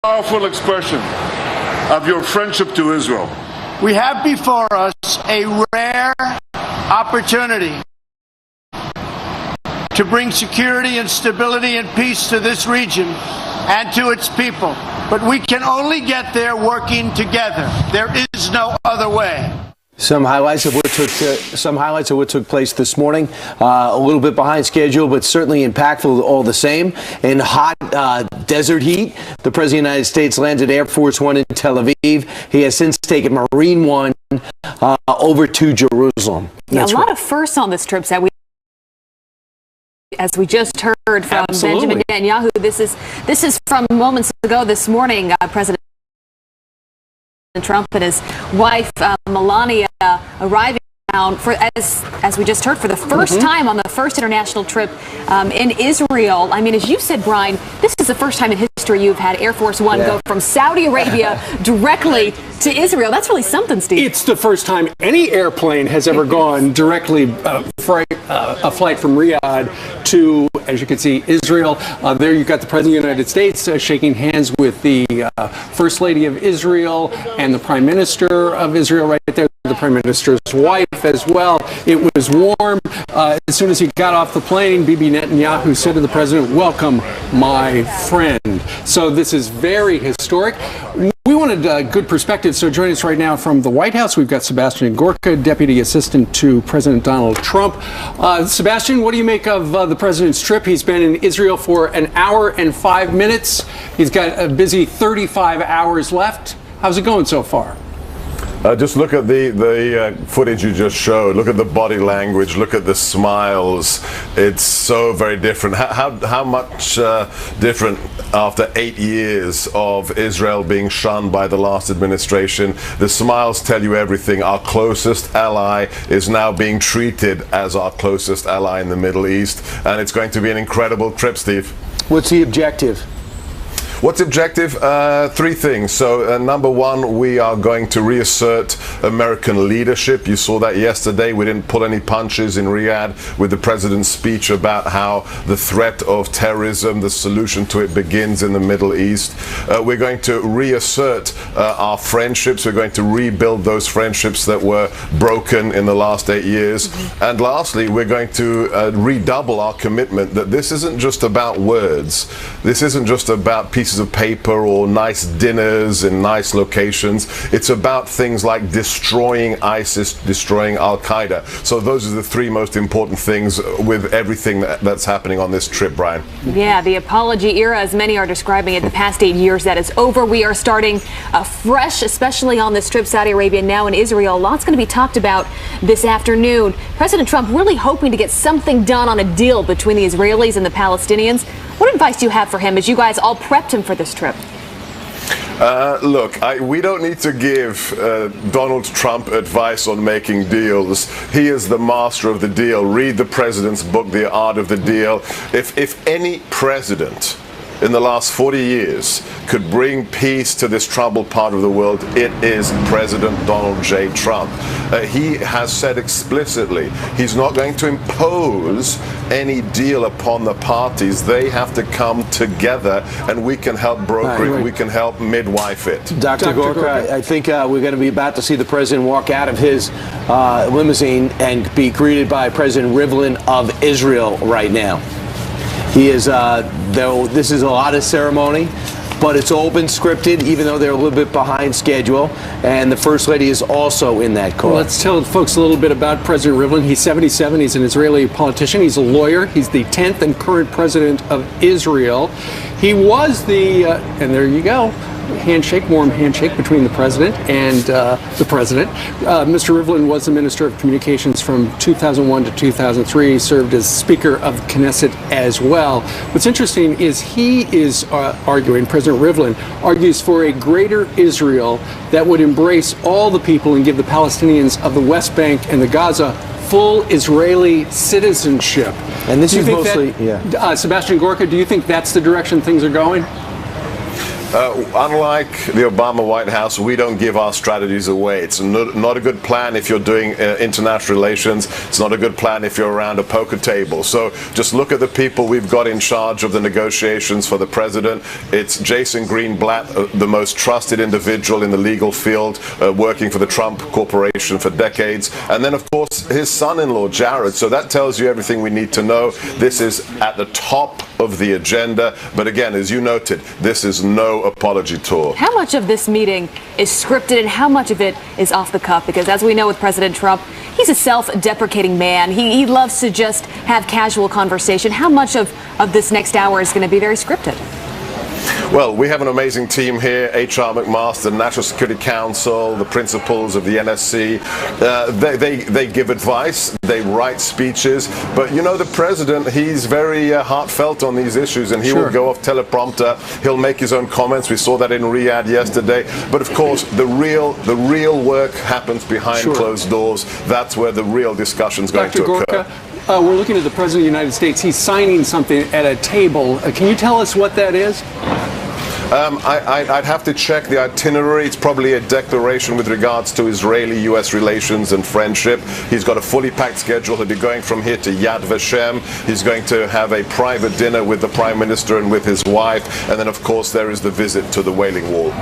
powerful expression of your friendship to Israel. We have before us a rare opportunity to bring security and stability and peace to this region and to its people. But we can only get there working together. There is no other way. Some highlights of what took place this morning. A little bit behind schedule, but certainly impactful all the same. In hot desert heat, the President of the United States landed Air Force One in Tel Aviv. He has since taken Marine One over to Jerusalem. Yeah, a lot of firsts on this trip, as we just heard from Benjamin Netanyahu. This is from moments ago this morning. President Trump and his wife Melania arriving down for, as we just heard, for the first time on the first international trip in Israel. I mean, as you said, Brian, this is the first time in history you've had Air Force One go from Saudi Arabia directly to Israel. That's really something, Steve. It's the first time any airplane has ever gone directly a flight from Riyadh to, as you can see, Israel. There you've got the President of the United States shaking hands with the First Lady of Israel and the Prime Minister of Israel right there, the Prime Minister's wife as well. It was warm. As soon as he got off the plane, Bibi Netanyahu said to the President, "Welcome, my friend." So this is very historic. We wanted good perspective, so joining us right now from the White House, we've got Sebastian Gorka, Deputy Assistant to President Donald Trump. Sebastian, what do you make of the President's trip? He's been in Israel for an hour and 5 minutes. He's got a busy 35 hours left. How's it going so far? Just look at the footage you just showed. Look at the body language. Look at the smiles. It's so very different. How much different after 8 years of Israel being shunned by the last administration? The smiles tell you everything. Our closest ally is now being treated as our closest ally in the Middle East, and it's going to be an incredible trip, Steve. What's the objective? What's the objective? Three things. So number one, we are going to reassert American leadership. You saw that yesterday. We didn't pull any punches in Riyadh with the president's speech about how the threat of terrorism, the solution to it begins in the Middle East. We're going to reassert our friendships. We're going to rebuild those friendships that were broken in the last 8 years. And lastly, we're going to redouble our commitment that this isn't just about words. This isn't just about pieces of paper or nice dinners in nice locations. It's about things like destroying ISIS, destroying Al-Qaeda. So those are the three most important things with everything that's happening on this trip, Brian. Yeah, the apology era, as many are describing it, the past 8 years, that is over. We are starting fresh, especially on this trip, Saudi Arabia, now in Israel. A lot's going to be talked about this afternoon. President Trump really hoping to get something done on a deal between the Israelis and the Palestinians. What advice do you have for him as you guys all prepped him for this trip? Look, we don't need to give Donald Trump advice on making deals. He is the master of the deal. Read the president's book, The Art of the Deal. If any president in the last 40 years could bring peace to this troubled part of the world, it is President Donald J. Trump. He has said explicitly he's not going to impose any deal upon the parties. They have to come together, and we can help broker it. We can help midwife it. Dr. Gorka, I think we're going to be about to see the president walk out of his limousine and be greeted by President Rivlin of Israel right now. He is, though this is a lot of ceremony, but it's all been scripted, even though they're a little bit behind schedule. And the First Lady is also in that car. Well, let's tell folks a little bit about President Rivlin. He's 77. He's an Israeli politician. He's a lawyer. He's the 10th and current president of Israel. He was the, and there you go, warm handshake between the president and the president. Mr. Rivlin was the Minister of Communications from 2001 to 2003. He served as Speaker of the Knesset as well. What's interesting is he is arguing, President Rivlin argues for a greater Israel that would embrace all the people and give the Palestinians of the West Bank and the Gaza full Israeli citizenship. And this is mostly, Sebastian Gorka, do you think that's the direction things are going? Unlike the Obama White House, we don't give our strategies away. It's not a good plan if you're doing international relations. It's not a good plan if you're around a poker table. So just look at the people we've got in charge of the negotiations for the president. It's Jason Greenblatt, the most trusted individual in the legal field, working for the Trump Corporation for decades. And then, of course, his son-in-law, Jared. So that tells you everything we need to know. This is at the top of the agenda. But again, as you noted, this is no apology tour. How much of this meeting is scripted and how much of it is off the cuff? Because as we know with President Trump, he's a self-deprecating man. He loves to just have casual conversation. How much of this next hour is going to be very scripted? Well, we have an amazing team here, H.R. McMaster, National Security Council, the principals of the NSC. They give advice, they write speeches, but you know the president, he's very heartfelt on these issues, and he will go off teleprompter, he'll make his own comments. We saw that in Riyadh yesterday. But of course, the real work happens behind closed doors. That's where the real discussion's going to occur. Dr. Gorka, we're looking at the President of the United States. He's signing something at a table. Can you tell us what that is? I'd have to check the itinerary. It's probably a declaration with regards to Israeli-U.S. relations and friendship. He's got a fully packed schedule. He'll be going from here to Yad Vashem. He's going to have a private dinner with the Prime Minister and with his wife. And then, of course, there is the visit to the Wailing Wall.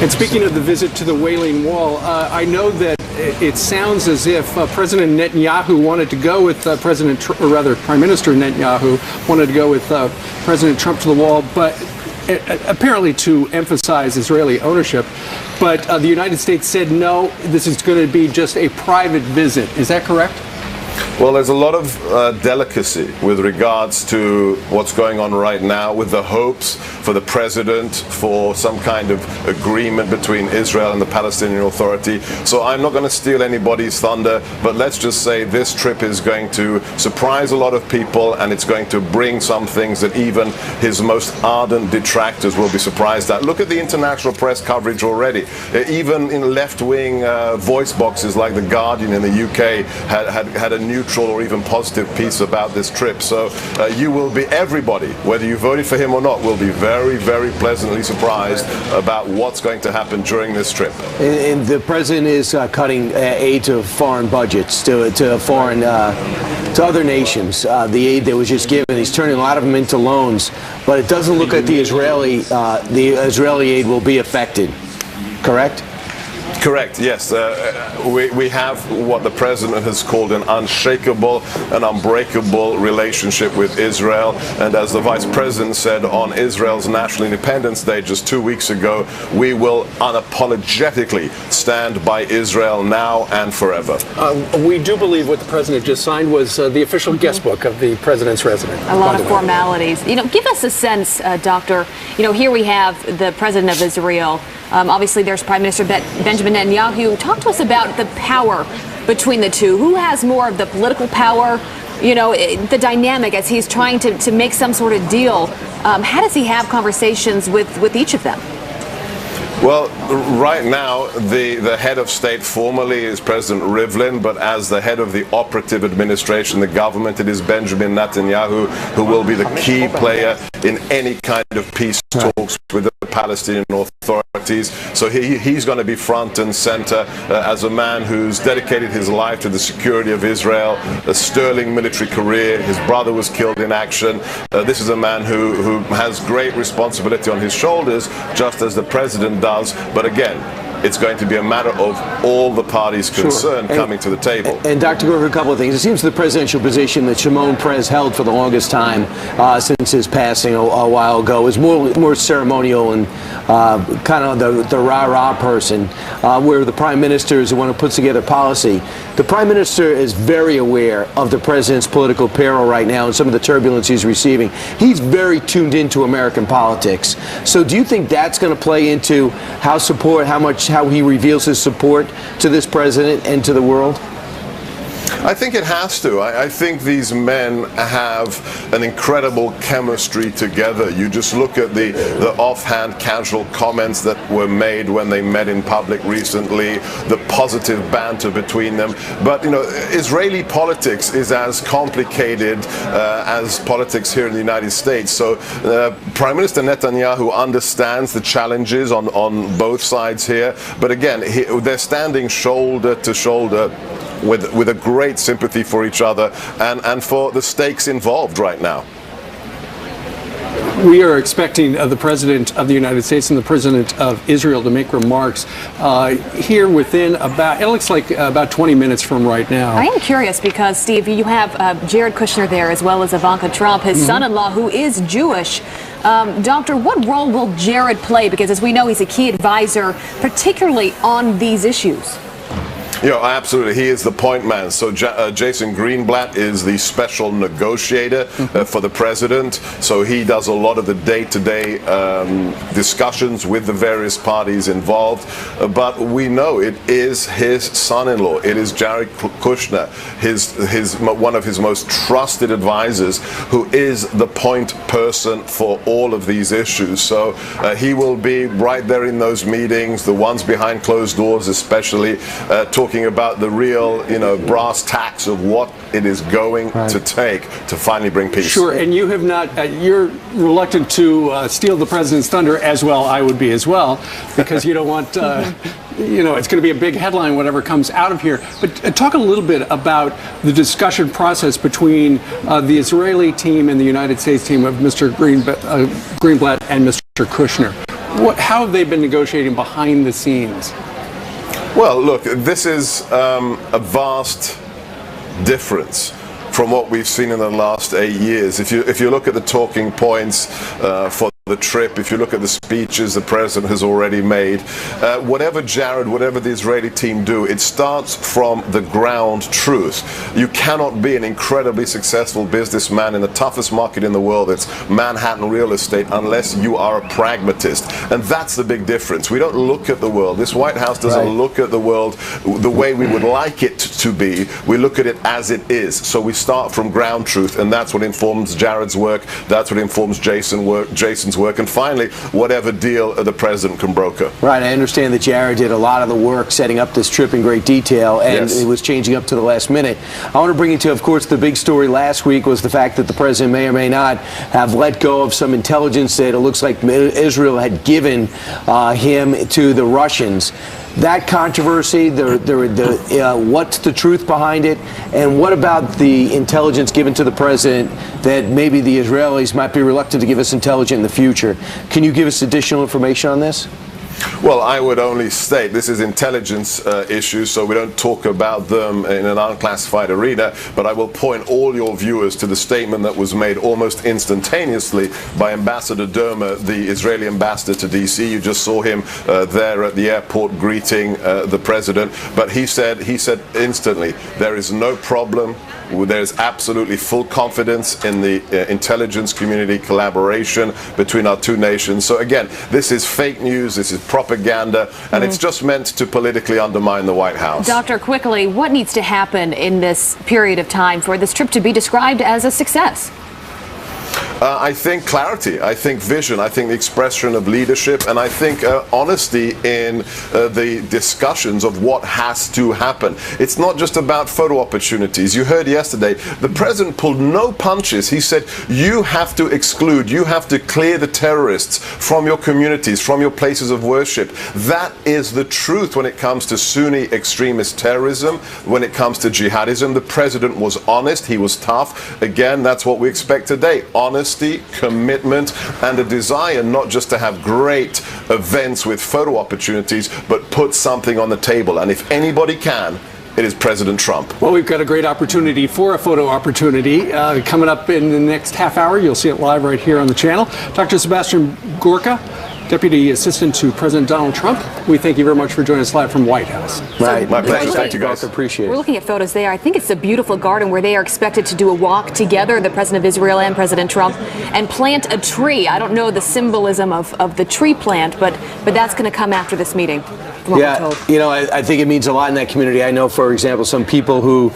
And speaking of the visit to the Wailing Wall, I know that it sounds as if President Netanyahu wanted to go with Prime Minister Netanyahu wanted to go with President Trump to the wall, but apparently to emphasize Israeli ownership. But the United States said, no, this is going to be just a private visit. Is that correct? Well, there's a lot of delicacy with regards to what's going on right now, with the hopes for the president for some kind of agreement between Israel and the Palestinian Authority. So I'm not going to steal anybody's thunder, but let's just say this trip is going to surprise a lot of people, and it's going to bring some things that even his most ardent detractors will be surprised at. Look at the international press coverage already. Even in left-wing voice boxes like The Guardian in the UK had a neutral or even positive piece about this trip. So you will be, everybody, whether you voted for him or not, will be very, very pleasantly surprised about what's going to happen during this trip. And the president is cutting aid to foreign budgets, to other nations. The aid that was just given, he's turning a lot of them into loans, but it doesn't look like the Israeli aid will be affected. Correct? Correct, yes. We have what the president has called an unshakable and unbreakable relationship with Israel. And as the vice president said on Israel's National Independence Day just 2 weeks ago, we will unapologetically stand by Israel now and forever. We do believe what the president just signed was the official guest book of the president's resident. A lot of formalities. You know, give us a sense, Doctor. You know, here we have the president of Israel. Obviously, there's Prime Minister Benjamin Netanyahu. Talk to us about the power between the two. Who has more of the political power? You know, the dynamic as he's trying to make some sort of deal. How does he have conversations with each of them? Well, right now, the head of state formally is President Rivlin, but as the head of the operative administration, the government, it is Benjamin Netanyahu who will be the key player in any kind of peace talks with the Palestinian authorities. So he's going to be front and center as a man who's dedicated his life to the security of Israel, a sterling military career. His brother was killed in action. This is a man who has great responsibility on his shoulders, just as the president does. But again, it's going to be a matter of all the parties concerned coming to the table. And Dr. Gorka, a couple of things. It seems the presidential position that Shimon Peres held for the longest time since his passing a while ago is more ceremonial and kind of the rah-rah person, where the prime minister is the one who puts together policy. The prime minister is very aware of the president's political peril right now and some of the turbulence he's receiving. He's very tuned into American politics. So do you think that's going to play into how he reveals his support to this president and to the world? I think it has to. I think these men have an incredible chemistry together. You just look at the offhand casual comments that were made when they met in public recently, the positive banter between them. But, you know, Israeli politics is as complicated as politics here in the United States. So Prime Minister Netanyahu understands the challenges on both sides here. But again, they're standing shoulder to shoulder with a great sympathy for each other and for the stakes involved right now. We are expecting the President of the United States and the President of Israel to make remarks here within about, it looks like about 20 minutes from right now. I am curious because, Steve, you have Jared Kushner there as well as Ivanka Trump, his son-in-law, who is Jewish. Doctor, what role will Jared play? Because as we know, he's a key advisor, particularly on these issues. You know, absolutely. He is the point man. So Jason Greenblatt is the special negotiator for the president. So he does a lot of the day-to-day discussions with the various parties involved. But we know it is his son-in-law. It is Jared Kushner, one of his most trusted advisors, who is the point person for all of these issues. So he will be right there in those meetings, the ones behind closed doors especially, talking about the real, you know, brass tacks of what it is going to take to finally bring peace. Sure, and you have not, you're reluctant to steal the president's thunder, as well I would be as well, because you don't want, you know, it's going to be a big headline whatever comes out of here. But talk a little bit about the discussion process between the Israeli team and the United States team of Mr. Greenblatt and Mr. Kushner. How have they been negotiating behind the scenes? Well, look, this is a vast difference from what we've seen in the last 8 years. If you look at the talking points for the trip, if you look at the speeches the president has already made, whatever the Israeli team do, it starts from the ground truth. You cannot be an incredibly successful businessman in the toughest market in the world, it's Manhattan real estate, unless you are a pragmatist. And that's the big difference. We don't look at the world. This White House doesn't look at the world the way we would like it to be. We look at it as it is. So we start from ground truth, and that's what informs Jared's work. That's what informs Jason's work, and finally, whatever deal the president can broker. Right, I understand that Jared did a lot of the work setting up this trip in great detail, and it was changing up to the last minute. I want to bring you to, of course, the big story last week was the fact that the president may or may not have let go of some intelligence that it looks like Israel had given him to the Russians. That controversy, what's the truth behind it, and what about the intelligence given to the president that maybe the Israelis might be reluctant to give us intelligence in the future? Can you give us additional information on this? Well, I would only state this is intelligence issues, so we don't talk about them in an unclassified arena, but I will point all your viewers to the statement that was made almost instantaneously by Ambassador Dermer, the Israeli ambassador to D.C. You just saw him there at the airport greeting the president, but he said instantly, there is no problem. There's absolutely full confidence in the intelligence community collaboration between our two nations. So again, this is fake news, this is propaganda, and it's just meant to politically undermine the White House. Doctor, quickly, what needs to happen in this period of time for this trip to be described as a success? I think clarity, I think vision, I think the expression of leadership, and I think honesty in the discussions of what has to happen. It's not just about photo opportunities. You heard yesterday, the president pulled no punches. He said, you have to exclude, you have to clear the terrorists from your communities, from your places of worship. That is the truth when it comes to Sunni extremist terrorism, when it comes to jihadism. The president was honest, he was tough. Again, that's what we expect today. Honesty, commitment, and a desire not just to have great events with photo opportunities, but put something on the table. And if anybody can, it is President Trump. Well, we've got a great opportunity for a photo opportunity coming up in the next half hour. You'll see it live right here on the channel. Dr. Sebastian Gorka, Deputy Assistant to President Donald Trump, we thank you very much for joining us live from White House. Right. My pleasure. Thank you, guys. Appreciate it. We're looking at photos there. I think it's a beautiful garden where they are expected to do a walk together, the President of Israel and President Trump, and plant a tree. I don't know the symbolism of the tree plant, but that's going to come after this meeting. from what we're Yeah, told. you know, I think it means a lot in that community. I know, for example, some people who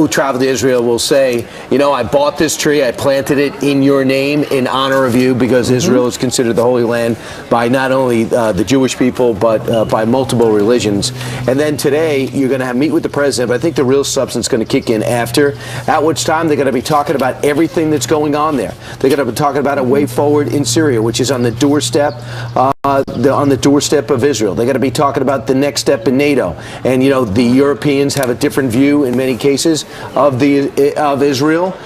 travel to Israel will say, you know, I bought this tree, I planted it in your name in honor of you, because Israel is considered the Holy Land by not only the Jewish people, but by multiple religions. And then today, you're going to meet with the president, but I think the real substance is going to kick in after, at which time they're going to be talking about everything that's going on there. They're going to be talking about a way forward in Syria, which is on the doorstep of Israel. They're going to be talking about the next step in NATO. And, you know, the Europeans have a different view in many cases of Israel.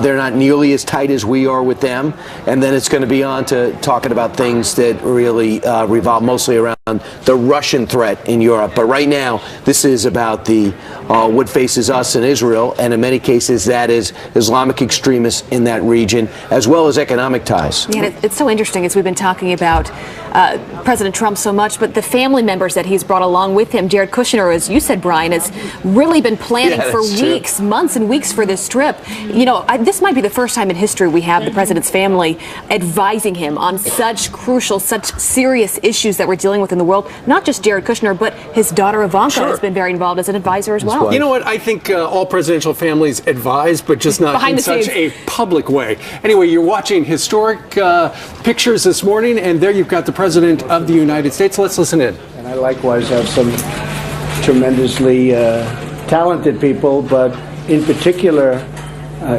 They're not nearly as tight as we are with them. And then it's going to be on to talking about things that really revolve mostly around the Russian threat in Europe. But right now, this is about the what faces us in Israel, and in many cases that is Islamic extremists in that region, as well as economic ties. Yeah, it's so interesting as we've been talking about President Trump so much, but the family members that he's brought along with him. Jared Kushner, as you said, Brian, has really been planning for weeks, months and weeks for this trip. You know, this might be the first time in history we have the president's family advising him on such crucial, such serious issues that we're dealing with in the world. Not just Jared Kushner, but his daughter Ivanka has been very involved as an advisor as well. You know what? I think all presidential families advise, but just not in such a public way. Anyway, you're watching historic pictures this morning, and there you've got the President of the United States. Let's listen in. And I likewise have some tremendously talented people, but in particular,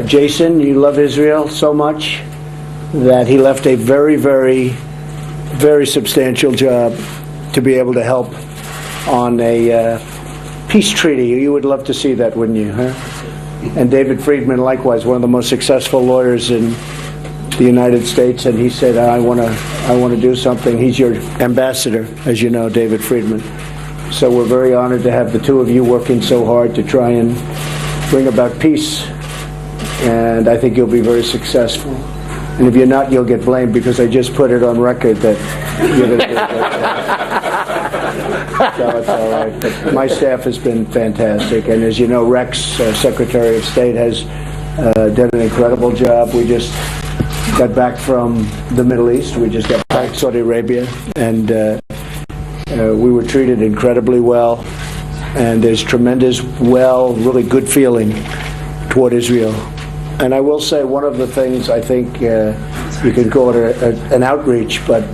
Jason, you love Israel so much that he left a very, very, very substantial job to be able to help on a peace treaty. You would love to see that, wouldn't you? Huh? And David Friedman, likewise, one of the most successful lawyers in the United States, and he said, I want to do something. He's your ambassador, as you know, David Friedman. So we're very honored to have the two of you working so hard to try and bring about peace, and I think you'll be very successful. And if you're not, you'll get blamed, because I just put it on record that you're going to do it. So it's all right. But my staff has been fantastic, and as you know, Rex, Secretary of State, has done an incredible job. We just got back from the Middle East. We just got back to Saudi Arabia, and we were treated incredibly well. And there's tremendous, really good feeling toward Israel. And I will say, one of the things, I think you can call it an outreach, but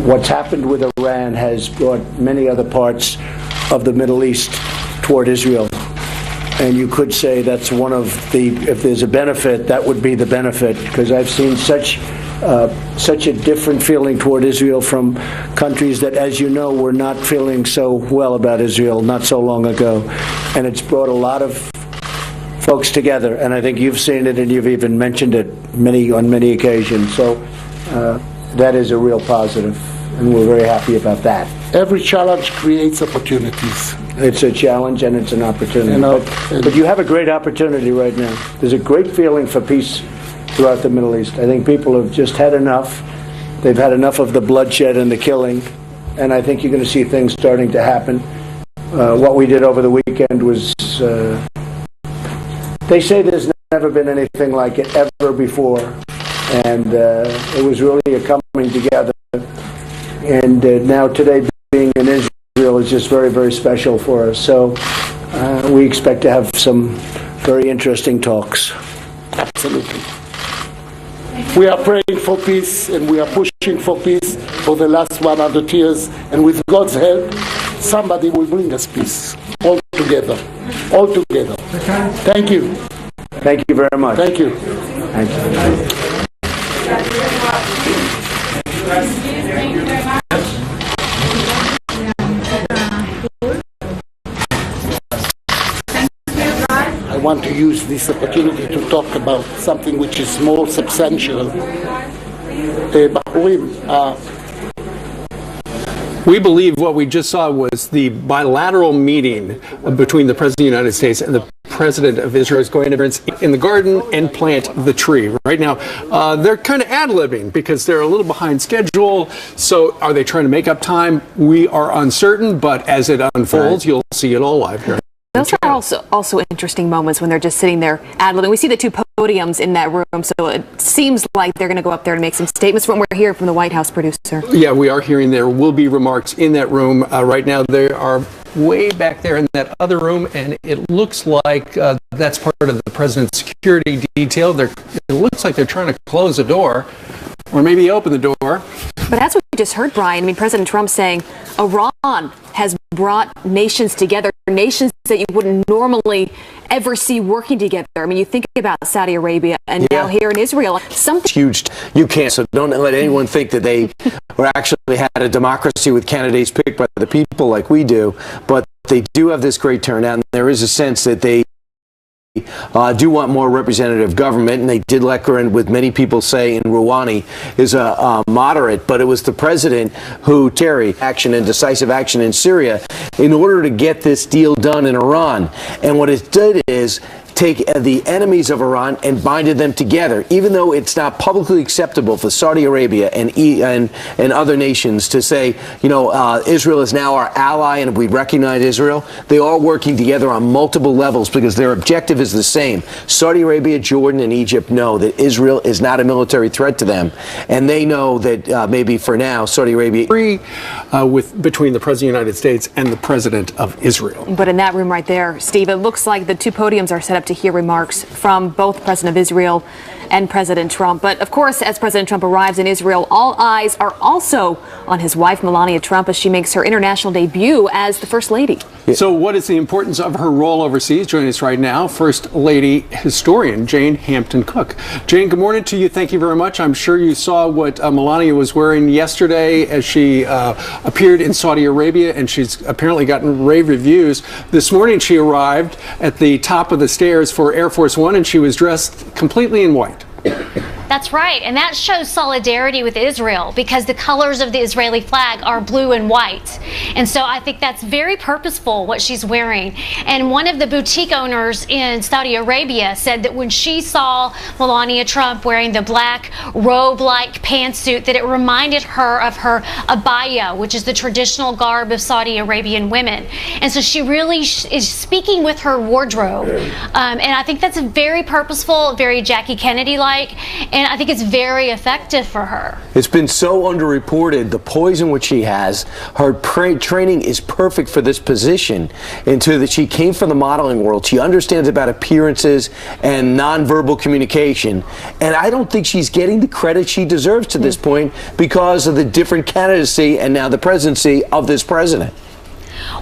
what's happened with Iran has brought many other parts of the Middle East toward Israel. And you could say that's one of the, if there's a benefit, that would be the benefit, because I've seen such a different feeling toward Israel from countries that, as you know, were not feeling so well about Israel not so long ago. And it's brought a lot of folks together, and I think you've seen it, and you've even mentioned it on many occasions. So that is a real positive, and we're very happy about that. Every challenge creates opportunities. It's a challenge and it's an opportunity. But you have a great opportunity right now. There's a great feeling for peace throughout the Middle East. I think people have just had enough. They've had enough of the bloodshed and the killing, and I think you're going to see things starting to happen. What we did over the weekend was, they say there's never been anything like it ever before, and it was really a coming together. And now today being in Israel is just very, very special for us. So we expect to have some very interesting talks. Absolutely. We are praying for peace, and we are pushing for peace for the last 100 years. And with God's help, somebody will bring us peace. All together. All together. Thank you. Thank you very much. Thank you. Thank you. I want to use this opportunity to talk about something which is more substantial. We believe what we just saw was the bilateral meeting between the President of the United States and the President of Israel is going to in the garden and plant the tree. Right now, they're kind of ad-libbing because they're a little behind schedule. So are they trying to make up time? We are uncertain, but as it unfolds, you'll see it all live here. Those are also interesting moments when they're just sitting there ad-libbing. We see the two podiums in that room, so it seems like they're going to go up there and make some statements. From what we're hearing from the White House producer. Yeah, we are hearing there will be remarks in that room. Right now, they are way back there in that other room, and it looks like that's part of the president's security detail. It looks like they're trying to close the door, or maybe open the door. But that's what we just heard, Brian. I mean, President Trump saying Iran has brought nations together, nations that you wouldn't normally ever see working together. I mean, you think about Saudi Arabia and now here in Israel. Something huge. You can't. So don't let anyone think that they were actually had a democracy with candidates picked by the people like we do. But they do have this great turnout, and there is a sense that they do want more representative government, and they did let her in, with many people say in Rouhani is a moderate, but it was the president who action and decisive action in Syria in order to get this deal done in Iran. And what it did is take the enemies of Iran and binded them together, even though it's not publicly acceptable for Saudi Arabia and other nations to say, you know, Israel is now our ally and we recognize Israel. They are working together on multiple levels because their objective is the same. Saudi Arabia, Jordan, and Egypt know that Israel is not a military threat to them, and they know that maybe for now Saudi Arabia between the President of the United States and the President of Israel. But in that room right there, Steve, it looks like the two podiums are set up to hear remarks from both President of Israel and President Trump. But of course, as President Trump arrives in Israel, all eyes are also on his wife, Melania Trump, as she makes her international debut as the First Lady. So what is the importance of her role overseas? Joining us right now, First Lady historian Jane Hampton Cook. Jane, good morning to you. Thank you very much. I'm sure you saw what Melania was wearing yesterday as she appeared in Saudi Arabia, and she's apparently gotten rave reviews. This morning she arrived at the top of the stairs for Air Force One, and she was dressed completely in white. That's right, and that shows solidarity with Israel because the colors of the Israeli flag are blue and white. And so I think that's very purposeful, what she's wearing. And one of the boutique owners in Saudi Arabia said that when she saw Melania Trump wearing the black robe-like pantsuit, that it reminded her of her abaya, which is the traditional garb of Saudi Arabian women. And so she really is speaking with her wardrobe. And I think that's very purposeful, very Jackie Kennedy-like. And I think it's very effective for her. It's been so underreported, the poise in which she has. Her training is perfect for this position, into that she came from the modeling world. She understands about appearances and nonverbal communication. And I don't think she's getting the credit she deserves to this point because of the different candidacy and now the presidency of this president.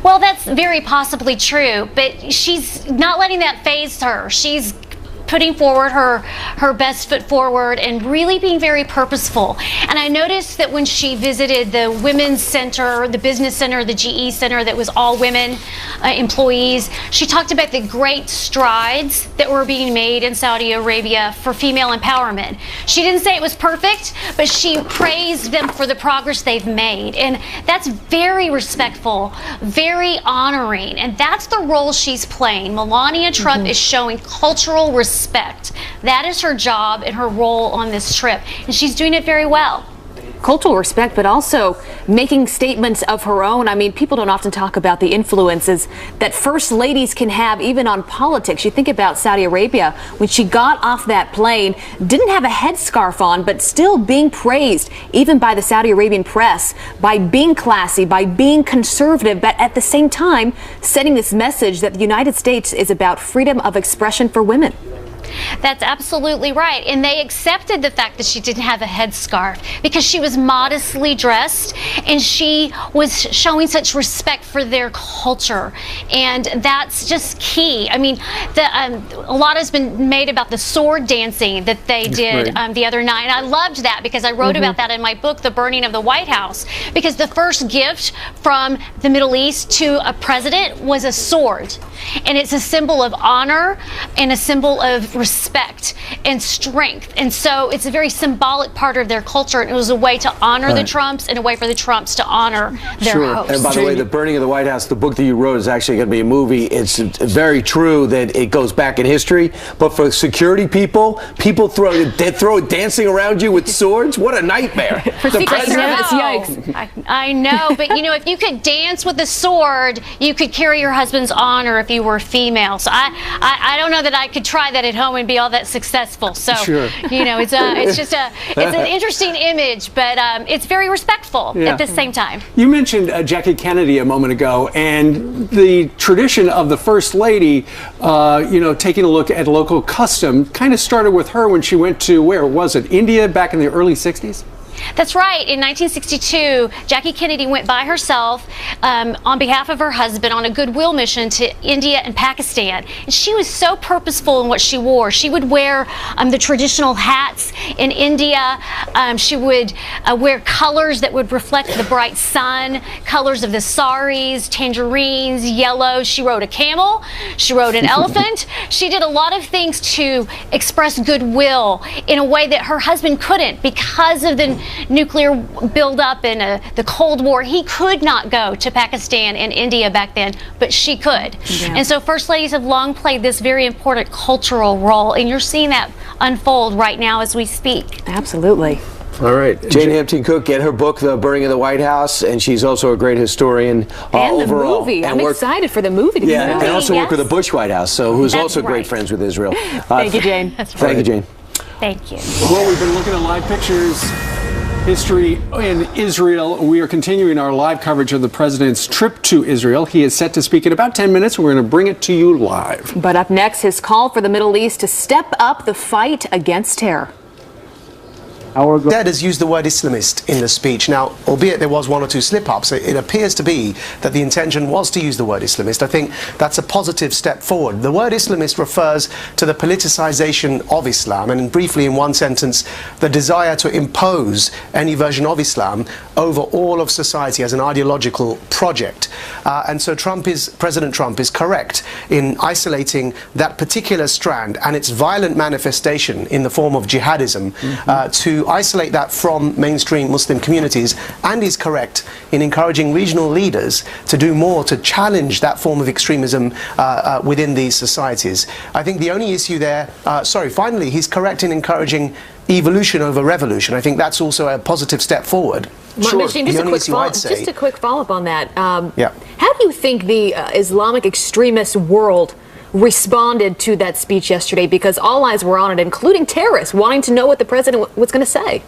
Well, that's very possibly true, but she's not letting that faze her. She's putting forward her best foot forward and really being very purposeful. And I noticed that when she visited the women's center, the business center, the GE center that was all women employees, she talked about the great strides that were being made in Saudi Arabia for female empowerment. She didn't say it was perfect, but she praised them for the progress they've made. And that's very respectful, very honoring. And that's the role she's playing. Melania Trump is showing cultural respect. That is her job and her role on this trip, and she's doing it very well. Cultural respect, but also making statements of her own. I mean, people don't often talk about the influences that first ladies can have even on politics. You think about Saudi Arabia, when she got off that plane, didn't have a headscarf on, but still being praised even by the Saudi Arabian press, by being classy, by being conservative, but at the same time sending this message that the United States is about freedom of expression for women. That's absolutely right. And they accepted the fact that she didn't have a headscarf because she was modestly dressed and she was showing such respect for their culture. And that's just key. I mean, a lot has been made about the sword dancing that they did the other night. And I loved that because I wrote about that in my book, The Burning of the White House, because the first gift from the Middle East to a president was a sword. And it's a symbol of honor and a symbol of respect and strength. And so it's a very symbolic part of their culture. And it was a way to honor the Trumps and a way for the Trumps to honor their host. And by the way, The Burning of the White House, the book that you wrote, is actually going to be a movie. It's very true that it goes back in history. But for security people throw dancing around you with swords. What a nightmare. For Secret Service, yikes. I know, but you know, if you could dance with a sword, you could carry your husband's honor if you were female. So I don't know that I could try that at home and be all that successful. So, Sure. you know, it's an interesting image, but it's very respectful at the same time. You mentioned Jackie Kennedy a moment ago, and the tradition of the First Lady, taking a look at local custom, kind of started with her when she went to, where was it, India back in the early 60s? That's right. In 1962, Jackie Kennedy went by herself on behalf of her husband on a goodwill mission to India and Pakistan. And she was so purposeful in what she wore. She would wear the traditional hats in India. She would wear colors that would reflect the bright sun, colors of the saris, tangerines, yellow. She rode a camel. She rode an elephant. She did a lot of things to express goodwill in a way that her husband couldn't because of the nuclear buildup and the Cold War. He could not go to Pakistan and India back then, but she could. Yeah. And so First Ladies have long played this very important cultural role, and you're seeing that unfold right now as we speak. Absolutely. All right. Jane Hampton Cook, get her book, The Burning of the White House, and she's also a great historian and overall. The movie. I'm excited for the movie to be and also work with the Bush White House, who's also great friends with Israel. Thank you, Jane. Thank you, Jane. Thank you. Well, we've been looking at live pictures. History in Israel. We are continuing our live coverage of the president's trip to Israel. He is set to speak in about 10 minutes. We're going to bring it to you live. But up next, his call for the Middle East to step up the fight against terror. Dad has used the word Islamist in the speech. Now, albeit there was one or two slip-ups, it appears to be that the intention was to use the word Islamist. I think that's a positive step forward. The word Islamist refers to the politicization of Islam, and briefly in one sentence, the desire to impose any version of Islam over all of society as an ideological project. And so President Trump is correct in isolating that particular strand and its violent manifestation in the form of jihadism to isolate that from mainstream Muslim communities, and is correct in encouraging regional leaders to do more to challenge that form of extremism within these societies. I think the only issue there, finally, he's correct in encouraging evolution over revolution. I think that's also a positive step forward. Sure. Just a quick follow-up on that. How do you think the Islamic extremist world responded to that speech yesterday? Because all eyes were on it, including terrorists, wanting to know what the president was going to say.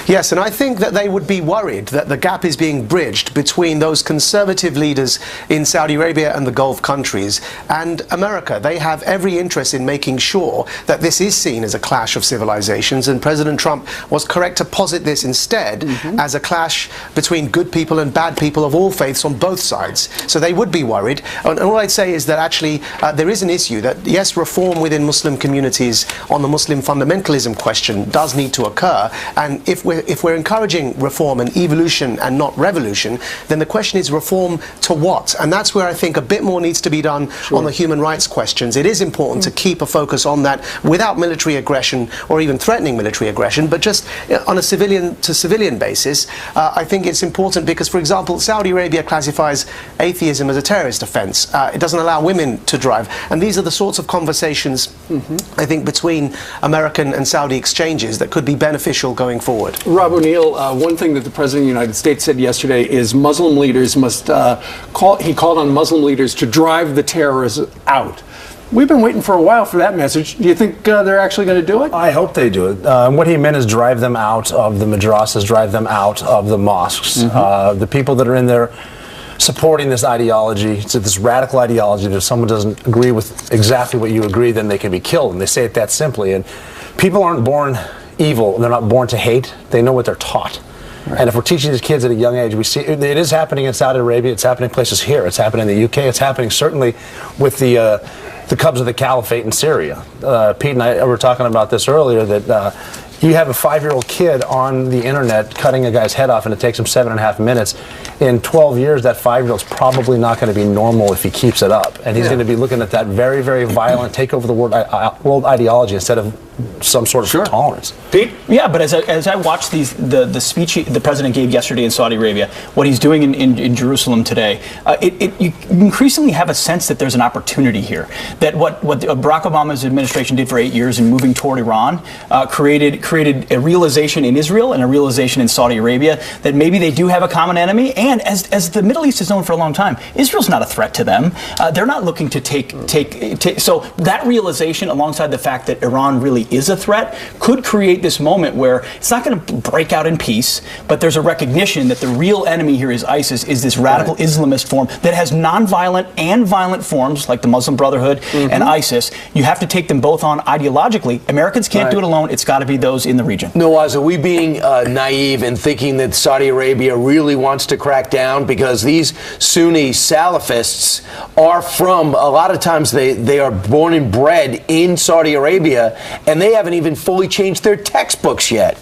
Yes, and I think that they would be worried that the gap is being bridged between those conservative leaders in Saudi Arabia and the Gulf countries and America. They have every interest in making sure that this is seen as a clash of civilizations, and President Trump was correct to posit this instead as a clash between good people and bad people of all faiths on both sides. So they would be worried. And all I'd say is that actually there is an issue that, yes, reform within Muslim communities on the Muslim fundamentalism question does need to occur, and if we're encouraging reform and evolution and not revolution, then the question is reform to what? And that's where I think a bit more needs to be done on the human rights questions. It is important to keep a focus on that without military aggression or even threatening military aggression, but just on a civilian to civilian basis. I think it's important because, for example, Saudi Arabia classifies atheism as a terrorist offense. It doesn't allow women to drive. And these are the sorts of conversations, I think, between American and Saudi exchanges that could be beneficial going forward. Rob O'Neill, one thing that the President of the United States said yesterday is Muslim leaders must he called on Muslim leaders to drive the terrorists out. We've been waiting for a while for that message. Do you think they're actually going to do it? I hope they do it. What he meant is drive them out of the madrasas, drive them out of the mosques. The people that are in there supporting this ideology, it's this radical ideology that if someone doesn't agree with exactly what you agree, then they can be killed. And they say it that simply. And people aren't born evil, they're not born to hate, they know what they're taught. Right. And if we're teaching these kids at a young age, we see it is happening in Saudi Arabia, it's happening places here, it's happening in the UK, it's happening certainly with the cubs of the caliphate in Syria. Pete and I were talking about this earlier, that you have a 5-year-old kid on the internet cutting a guy's head off and it takes him 7.5 minutes. In 12 years, that 5-year-old's probably not going to be normal if he keeps it up. And he's going to be looking at that very, very violent, take over the world ideology instead of some sort of tolerance. Pete? Yeah, but as I watched the speech the president gave yesterday in Saudi Arabia, what he's doing in Jerusalem today, you increasingly have a sense that there's an opportunity here. That what Barack Obama's administration did for 8 years in moving toward Iran created a realization in Israel and a realization in Saudi Arabia that maybe they do have a common enemy. And as the Middle East has known for a long time, Israel's not a threat to them. They're not looking to take. So that realization, alongside the fact that Iran really is a threat, could create this moment where it's not going to break out in peace, but there's a recognition that the real enemy here is ISIS, is this radical Islamist form that has non-violent and violent forms like the Muslim Brotherhood and ISIS. You have to take them both on ideologically. Americans can't do it alone. It's got to be those in the region. Nawaz, are we being naive in thinking that Saudi Arabia really wants to crack down? Because these Sunni Salafists are from, a lot of times they are born and bred in Saudi Arabia, and they haven't even fully changed their textbooks yet.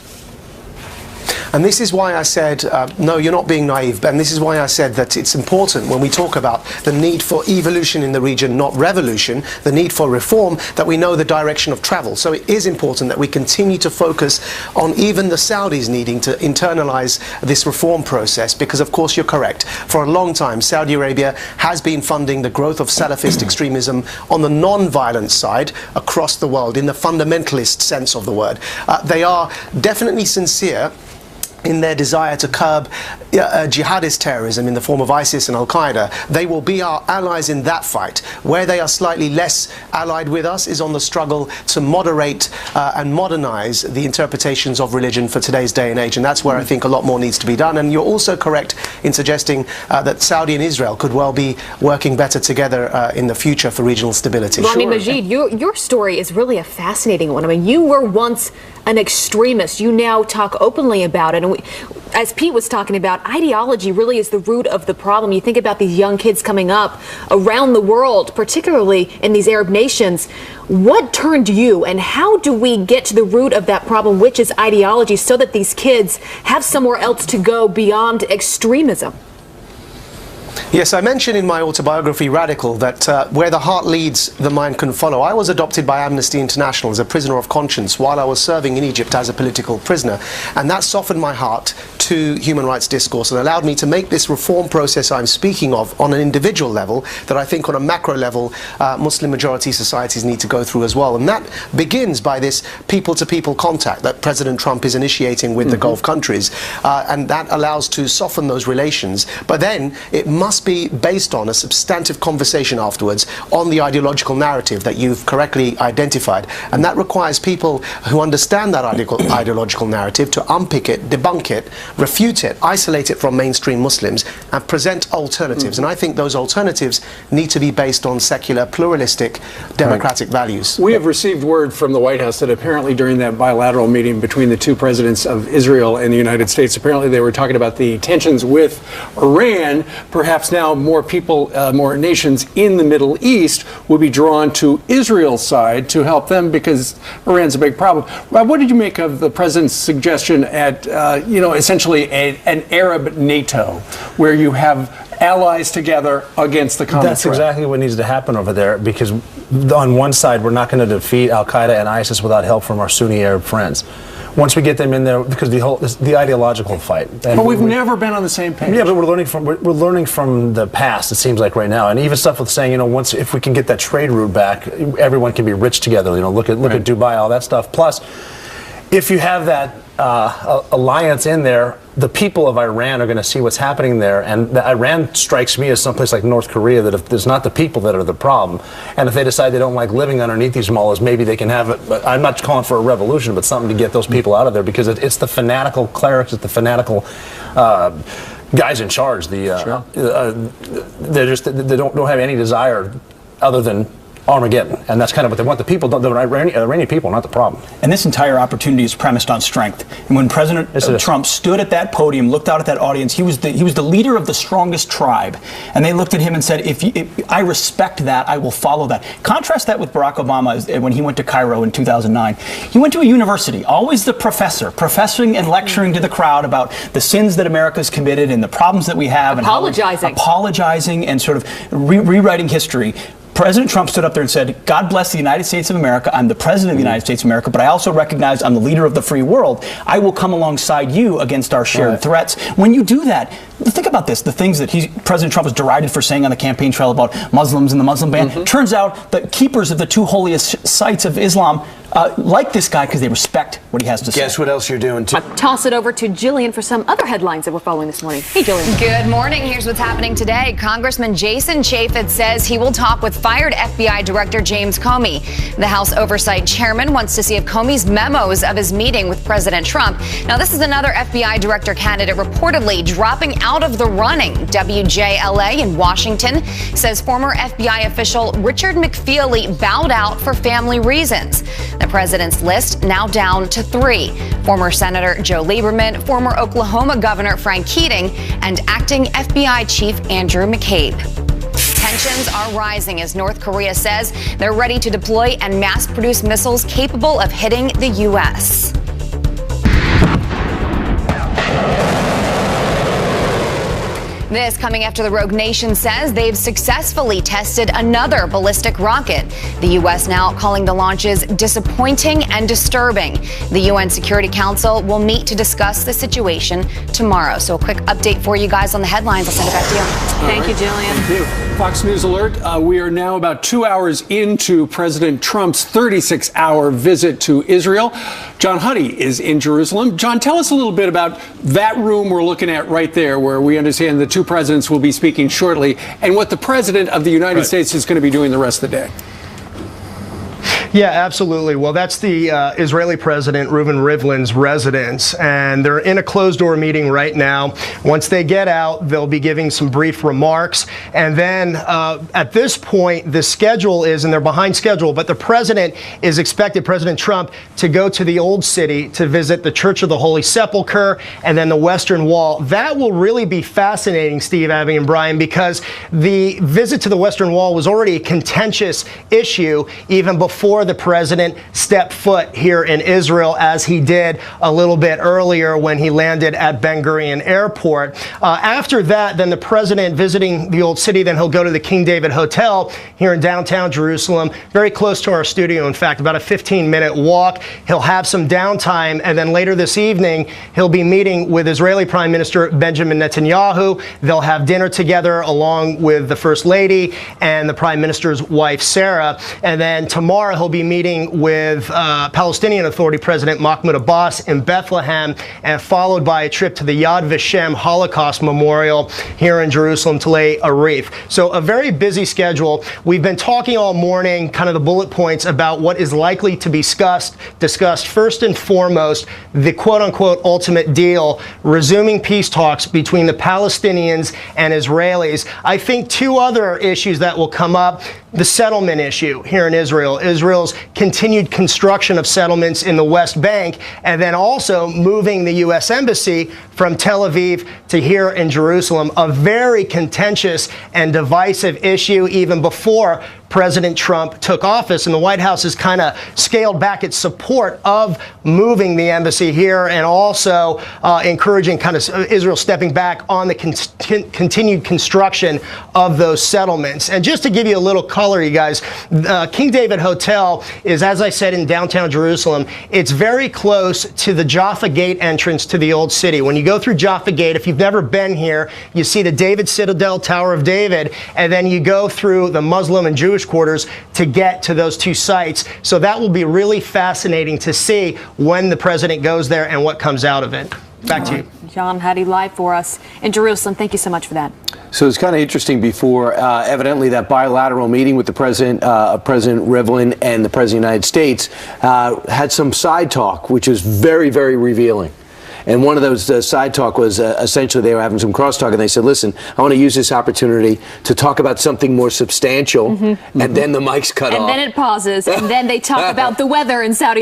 And this is why I said, no, you're not being naive, and this is why I said that it's important when we talk about the need for evolution in the region, not revolution, the need for reform, that we know the direction of travel. So it is important that we continue to focus on even the Saudis needing to internalize this reform process, because of course you're correct. For a long time, Saudi Arabia has been funding the growth of Salafist extremism on the non-violent side across the world, in the fundamentalist sense of the word. They are definitely sincere in their desire to curb jihadist terrorism in the form of ISIS and Al-Qaeda. They will be our allies in that fight. Where they are slightly less allied with us is on the struggle to moderate and modernize the interpretations of religion for today's day and age, and that's where I think a lot more needs to be done. And you're also correct in suggesting that Saudi and Israel could well be working better together in the future for regional stability. Well, I mean, Majid, your story is really a fascinating one. I mean, you were once an extremist. You now talk openly about it. And as Pete was talking about, ideology really is the root of the problem. You think about these young kids coming up around the world, particularly in these Arab nations. What turned you, and how do we get to the root of that problem, which is ideology, so that these kids have somewhere else to go beyond extremism? Yes, I mentioned in my autobiography, Radical, that where the heart leads, the mind can follow. I was adopted by Amnesty International as a prisoner of conscience while I was serving in Egypt as a political prisoner. And that softened my heart to human rights discourse and allowed me to make this reform process I'm speaking of on an individual level that I think on a macro level Muslim majority societies need to go through as well. And that begins by this people-to-people contact that President Trump is initiating with the Gulf countries. And that allows to soften those relations. But then it must be based on a substantive conversation afterwards on the ideological narrative that you've correctly identified. And that requires people who understand that ideological narrative to unpick it, debunk it, refute it, isolate it from mainstream Muslims, and present alternatives. And I think those alternatives need to be based on secular, pluralistic, democratic values. We have received word from the White House that apparently during that bilateral meeting between the two presidents of Israel and the United States, apparently they were talking about the tensions with Iran. Perhaps now more people, more nations in the Middle East will be drawn to Israel's side to help them because Iran's a big problem. Rob, what did you make of the president's suggestion at, essentially an Arab NATO, where you have allies together against the common That's threat? exactly what needs to happen over there, because on one side, we're not going to defeat Al-Qaeda and ISIS without help from our Sunni Arab friends. Once we get them in there, because the ideological fight. But we've never been on the same page. Yeah, but we're learning from the past. It seems like right now, and even stuff with saying, if we can get that trade route back, everyone can be rich together. Look at Dubai, all that stuff. Plus, if you have that alliance in there, the people of Iran are going to see what's happening there, and Iran strikes me as someplace like North Korea, that if there's not the people that are the problem, and if they decide they don't like living underneath these mullahs, maybe they can have it. But I'm not calling for a revolution, but something to get those people out of there, because it's the fanatical clerics, it's the fanatical guys in charge. They don't have any desire other than Armageddon, and that's kind of what they want. The people, the Iranian people, not the problem. And this entire opportunity is premised on strength. And when President Trump stood at that podium, looked out at that audience, he was the leader of the strongest tribe. And they looked at him and said, if I respect that, I will follow that. Contrast that with Barack Obama when he went to Cairo in 2009. He went to a university, always the professor, professing and lecturing to the crowd about the sins that America's committed and the problems that we have. Apologizing. And apologizing and sort of rewriting history. President Trump stood up there and said, God bless the United States of America. I'm the president of the United States of America, but I also recognize I'm the leader of the free world. I will come alongside you against our shared threats. When you do that, think about this. The things that President Trump was derided for saying on the campaign trail about Muslims and the Muslim ban. Turns out the keepers of the two holiest sites of Islam like this guy because they respect what he has to say. Guess what else you're doing, too? Toss it over to Jillian for some other headlines that we're following this morning. Hey, Jillian. Good morning. Here's what's happening today. Congressman Jason Chaffetz says he will talk with fired FBI Director James Comey. The House Oversight Chairman wants to see if Comey's memos of his meeting with President Trump. Now, this is another FBI Director candidate reportedly dropping out of the running. WJLA in Washington says former FBI official Richard McFeely bowed out for family reasons. The president's list now down to 3. Former Senator Joe Lieberman, former Oklahoma Governor Frank Keating, and acting FBI Chief Andrew McCabe. Tensions are rising as North Korea says they're ready to deploy and mass produce missiles capable of hitting the U.S. This coming after the Rogue Nation says they've successfully tested another ballistic rocket. The U.S. now calling the launches disappointing and disturbing. The UN Security Council will meet to discuss the situation tomorrow. So a quick update for you guys on the headlines. I'll send it back to you. Thank you, Jillian. Thank you. Fox News Alert. We are now about 2 hours into President Trump's 36-hour visit to Israel. John Huddy is in Jerusalem. John, tell us a little bit about that room we're looking at right there, where we understand the two presidents will be speaking shortly, and what the president of the United States is going to be doing the rest of the day. Yeah, absolutely. Well, that's the Israeli President Reuven Rivlin's residence, and they're in a closed-door meeting right now. Once they get out, they'll be giving some brief remarks, and then at this point, the schedule is, and they're behind schedule, but the president is expected, President Trump, to go to the Old City to visit the Church of the Holy Sepulchre and then the Western Wall. That will really be fascinating, Steve, Abby, and Brian, because the visit to the Western Wall was already a contentious issue even before the president stepped foot here in Israel, as he did a little bit earlier when he landed at Ben Gurion Airport. After that, then the president visiting the Old City, then he'll go to the King David Hotel here in downtown Jerusalem, very close to our studio, in fact, about a 15-minute walk. He'll have some downtime, and then later this evening, he'll be meeting with Israeli Prime Minister Benjamin Netanyahu. They'll have dinner together along with the First Lady and the Prime Minister's wife, Sarah. And then tomorrow, he'll be meeting with Palestinian Authority President Mahmoud Abbas in Bethlehem, and followed by a trip to the Yad Vashem Holocaust Memorial here in Jerusalem to lay a wreath. So a very busy schedule. We've been talking all morning, kind of the bullet points about what is likely to be discussed. First and foremost, the quote-unquote ultimate deal, resuming peace talks between the Palestinians and Israelis. I think two other issues that will come up: the settlement issue here in Israel, Israel's continued construction of settlements in the West Bank, and then also moving the U.S. Embassy from Tel Aviv to here in Jerusalem, a very contentious and divisive issue even before President Trump took office, and the White House has kind of scaled back its support of moving the embassy here, and also encouraging kind of Israel stepping back on the continued construction of those settlements. And just to give you a little color, you guys, King David Hotel is, as I said, in downtown Jerusalem. It's very close to the Jaffa Gate entrance to the Old City. When you go through Jaffa Gate, if you've never been here, you see the David Citadel, Tower of David, and then you go through the Muslim and Jewish quarters to get to those two sites. So that will be really fascinating to see when the president goes there and what comes out of it. Back to you. John Huddy live for us in Jerusalem. Thank you so much for that. So it's kind of interesting before, evidently, that bilateral meeting with the President Rivlin and the President of the United States had some side talk, which was very, very revealing. And one of those side talk was essentially they were having some crosstalk, and they said, listen, I want to use this opportunity to talk about something more substantial, and then the mic's cut off. And then it pauses, and then they talk about the weather in Saudi